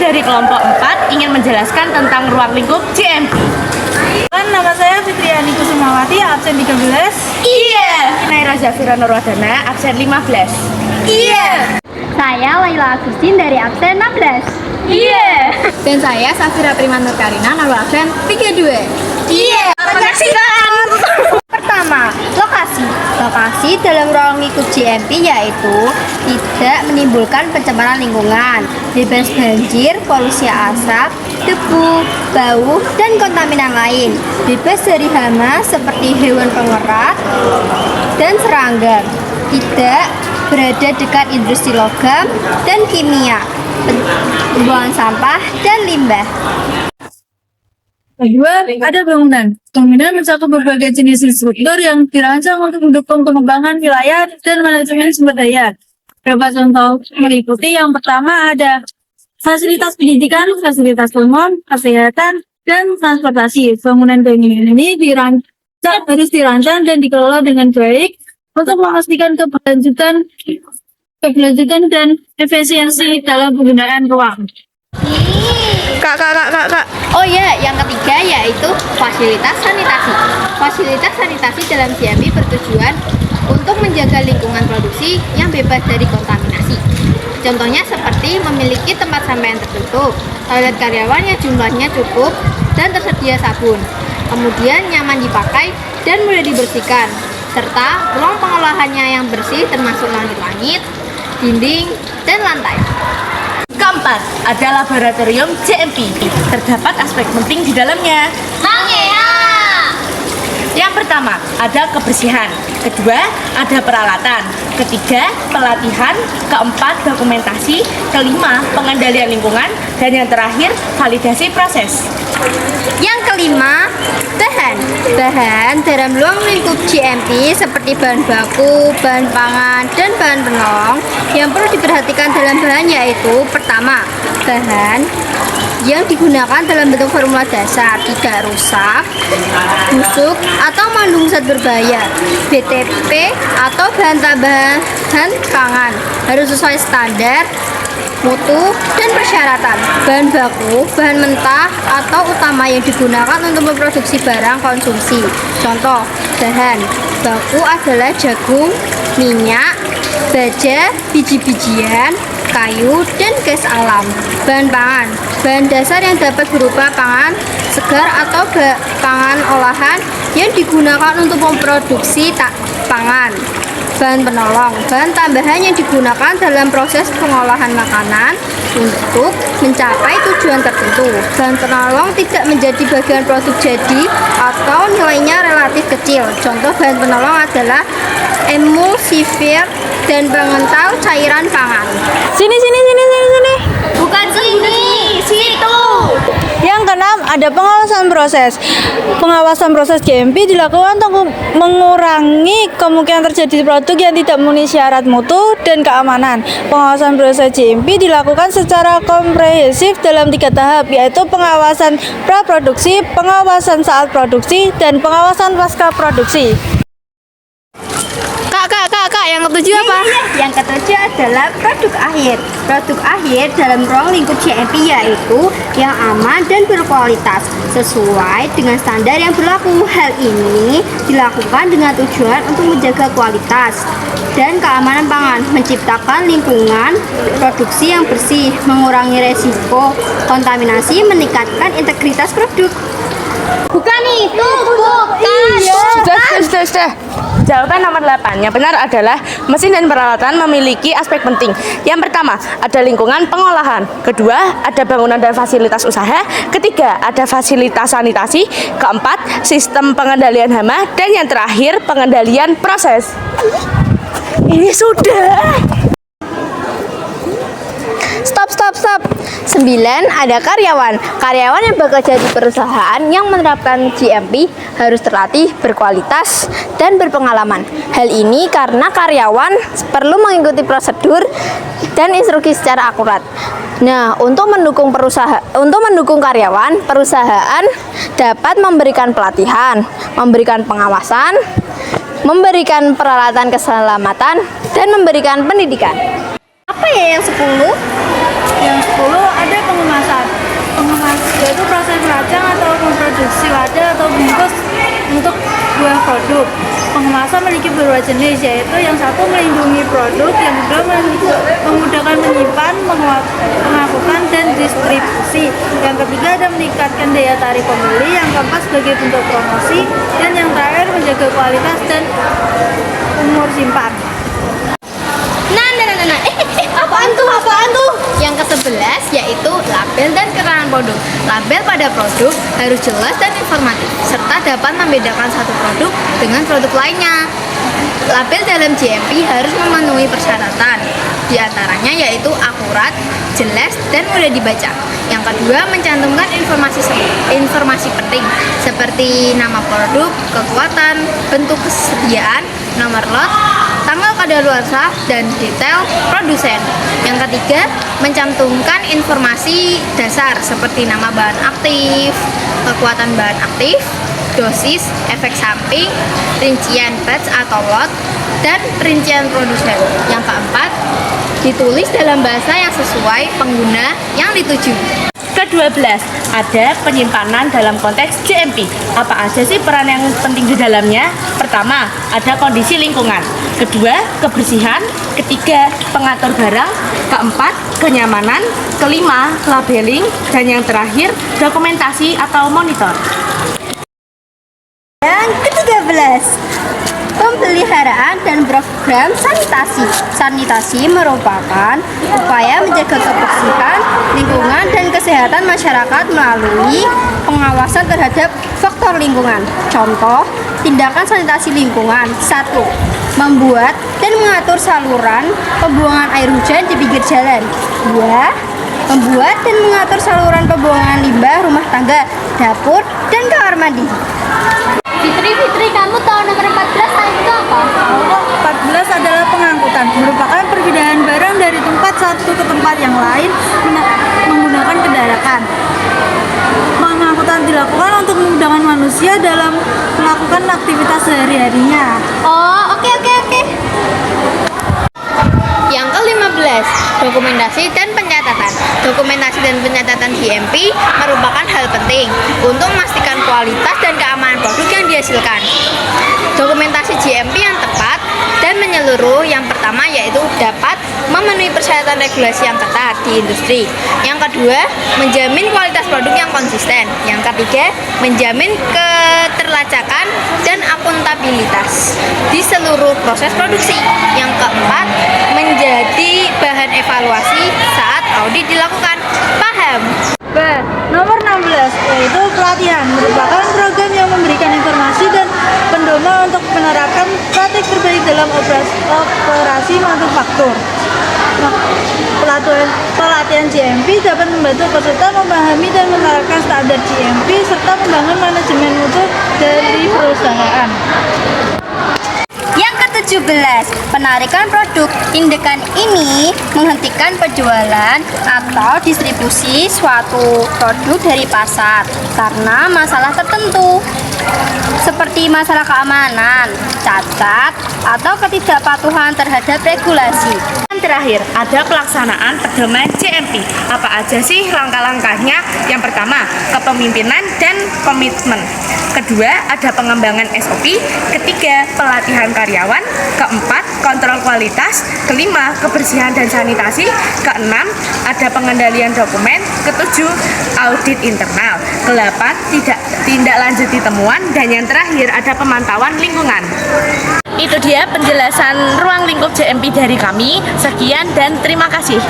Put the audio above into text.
dari kelompok 4 ingin menjelaskan tentang ruang lingkup GMP. Nama saya Fitriani Kusumawati, absen 13. Iya. Naira Zafira Nurwadana, absen 15. Iya. Saya Laila Agustin dari absen 16. Iya. Dan saya Safira Primanur Karina nomor absen 32. Iya. Menyaksikan. Pertama, lokasi. Lokasi dalam ruang lingkup GMP yaitu tidak menimbulkan pencemaran lingkungan, bebas banjir, polusi asap, debu, bau, dan kontaminan lain, bebas dari hama seperti hewan pengerat dan serangga, tidak berada dekat industri logam dan kimia, pembuangan sampah, dan limbah. Kedua, ada bangunan. Bangunan mencakup berbagai jenis struktur yang dirancang untuk mendukung pengembangan wilayah dan manajemen sumber daya. Beberapa contoh meliputi yang pertama ada fasilitas pendidikan, fasilitas umum, kesehatan, dan transportasi. Bangunan-bangunan ini harus dirancang dan dikelola dengan baik untuk memastikan keberlanjutan dan efisiensi dalam penggunaan ruang. Kak. Oh ya, yang ketiga yaitu fasilitas sanitasi. Fasilitas sanitasi dalam GMP bertujuan untuk menjaga lingkungan produksi yang bebas dari kontaminasi. Contohnya seperti memiliki tempat sampah yang tertutup, toilet karyawan yang jumlahnya cukup dan tersedia sabun, kemudian nyaman dipakai dan mudah dibersihkan, serta ruang pengolahannya yang bersih termasuk langit-langit, dinding, dan lantai. Keempat, ada laboratorium GMP. Terdapat aspek penting di dalamnya. Yang pertama, ada kebersihan. Kedua, ada peralatan. Ketiga, pelatihan. Keempat, dokumentasi. Kelima, pengendalian lingkungan. Dan yang terakhir, validasi proses. Yang kelima, bahan. Bahan dalam ruang lingkup GMP seperti bahan baku, bahan pangan, dan bahan penolong yang perlu diperhatikan dalam bahan yaitu pertama, bahan yang digunakan dalam bentuk formula dasar, tidak rusak, busuk, atau mengandung zat berbahaya. BTP atau bahan tambahan pangan harus sesuai standar, mutu, dan persyaratan. Bahan baku, bahan mentah, atau utama yang digunakan untuk memproduksi barang konsumsi. Contoh, bahan baku adalah jagung, minyak, baja, biji-bijian, kayu, dan gas alam. Bahan pangan, bahan dasar yang dapat berupa pangan segar atau pangan olahan yang digunakan untuk memproduksi pangan. Bahan penolong, bahan tambahan yang digunakan dalam proses pengolahan makanan untuk mencapai tujuan tertentu. Bahan penolong tidak menjadi bagian produk jadi atau nilainya relatif kecil. Contoh bahan penolong adalah emulsifier dan pengental cairan pangan. Sini. Bukan sini, situ. Yang keenam, ada pengawasan proses. Pengawasan proses GMP dilakukan untuk mengurangi kemungkinan terjadi produk yang tidak memenuhi syarat mutu dan keamanan. Pengawasan proses GMP dilakukan secara komprehensif dalam 3 tahap, yaitu pengawasan praproduksi, pengawasan saat produksi, dan pengawasan pasca produksi. Kak, yang ketujuh apa? Yang ketujuh adalah produk akhir. Produk akhir dalam ruang lingkup GMP yaitu yang aman dan berkualitas sesuai dengan standar yang berlaku. Hal ini dilakukan dengan tujuan untuk menjaga kualitas dan keamanan pangan, menciptakan lingkungan produksi yang bersih, mengurangi resiko kontaminasi, meningkatkan integritas produk. Bukan itu, bukan. Sudah. Jawaban nomor 8 yang benar adalah mesin dan peralatan memiliki aspek penting. Yang pertama, ada lingkungan pengolahan. Kedua, ada bangunan dan fasilitas usaha. Ketiga, ada fasilitas sanitasi. Keempat, sistem pengendalian hama. Dan yang terakhir, pengendalian proses. Ini sudah. Stop. 9. Ada karyawan. Karyawan yang bekerja di perusahaan yang menerapkan GMP harus terlatih, berkualitas, dan berpengalaman. Hal ini karena karyawan perlu mengikuti prosedur dan instruksi secara akurat. Nah, untuk mendukung karyawan, perusahaan dapat memberikan pelatihan, memberikan pengawasan, memberikan peralatan keselamatan, dan memberikan pendidikan. Apa ya yang 10? Yang 10 ada pengembangan yaitu proses meracang atau memproduksi wadah atau bungkus untuk buah produk. Pengemasan memiliki beberapa jenis, yaitu yang satu melindungi produk, yang kedua memudahkan menyimpan, pengakuan dan distribusi, yang ketiga ada meningkatkan daya tarik pembeli, yang keempat sebagai bentuk promosi, dan yang terakhir menjaga kualitas dan umur simpan. Apaan tuh? Yang ke-11 yaitu label dan keterangan produk. Label pada produk harus jelas dan informatif, serta dapat membedakan satu produk dengan produk lainnya. Label dalam GMP harus memenuhi persyaratan, di antaranya yaitu akurat, jelas, dan mudah dibaca. Yang kedua, mencantumkan informasi penting seperti nama produk, kekuatan, bentuk kesediaan, nomor lot, tanggal kadaluarsa, dan detail produsen. Yang ketiga, mencantumkan informasi dasar seperti nama bahan aktif, kekuatan bahan aktif, dosis, efek samping, rincian batch atau lot, dan rincian produsen. Yang keempat, ditulis dalam bahasa yang sesuai pengguna yang dituju. Ke-12, ada penyimpanan dalam konteks GMP. Apa aja sih peran yang penting di dalamnya? Pertama, ada kondisi lingkungan. Kedua, kebersihan. Ketiga, pengatur barang. Keempat, kenyamanan. Kelima, labeling. Dan yang terakhir, dokumentasi atau monitor. Yang ke-13, pemeliharaan dan program sanitasi. Sanitasi merupakan upaya menjaga kebersihan lingkungan dan kesehatan masyarakat melalui pengawasan terhadap faktor lingkungan. Contoh, tindakan sanitasi lingkungan. 1. Membuat dan mengatur saluran pembuangan air hujan di pinggir jalan. 2. Membuat dan mengatur saluran pembuangan limbah rumah tangga, dapur, dan kamar mandi. Fitri, kamu tahu nomor 14 itu apa? 14 adalah pengangkutan, merupakan perpindahan barang dari tempat satu ke tempat yang lain menggunakan kendaraan. Pengangkutan dilakukan untuk memudahkan manusia dalam melakukan aktivitas sehari-harinya. Oh, oke. Yang ke-15, dokumentasi dan pencatatan. Dokumentasi dan pencatatan GMP merupakan hal penting untuk memastikan kualitas dan keamanan produk yang dihasilkan. Dokumentasi GMP yang tepat dan menyeluruh yang pertama yaitu dapat memenuhi persyaratan regulasi yang ketat di industri. Yang kedua, menjamin kualitas produk yang konsisten. Yang ketiga, menjamin keterlacakan dan akuntabilitas di seluruh proses produksi. Yang keempat, menjadi bahan evaluasi saat audit dilakukan. Paham? B. Nomor 16 yaitu pelatihan, merupakan program yang memberikan informasi dan pendoman untuk menerapkan praktik terbaik dalam operasi manufaktur. Pelatihan GMP dapat membantu peserta memahami dan menerapkan standar GMP serta membangun manajemen mutu dari perusahaan. Yang ke-17, penarikan produk. Tindakan ini menghentikan penjualan atau distribusi suatu produk dari pasar karena masalah tertentu seperti masalah keamanan, cacat, atau ketidakpatuhan terhadap regulasi. Yang terakhir, ada pelaksanaan pedoman GMP. Apa aja sih langkah-langkahnya? Yang pertama, kepemimpinan dan komitmen. Kedua, ada pengembangan SOP. Ketiga, pelatihan karyawan. Keempat, kontrol kualitas. Kelima, kebersihan dan sanitasi. Keenam, ada pengendalian dokumen. Ketujuh, audit internal. Kedelapan, tindak lanjuti temuan. Dan yang terakhir, ada pemantauan lingkungan. Itu dia penjelasan ruang lingkup GMP dari kami. Sekian dan terima kasih.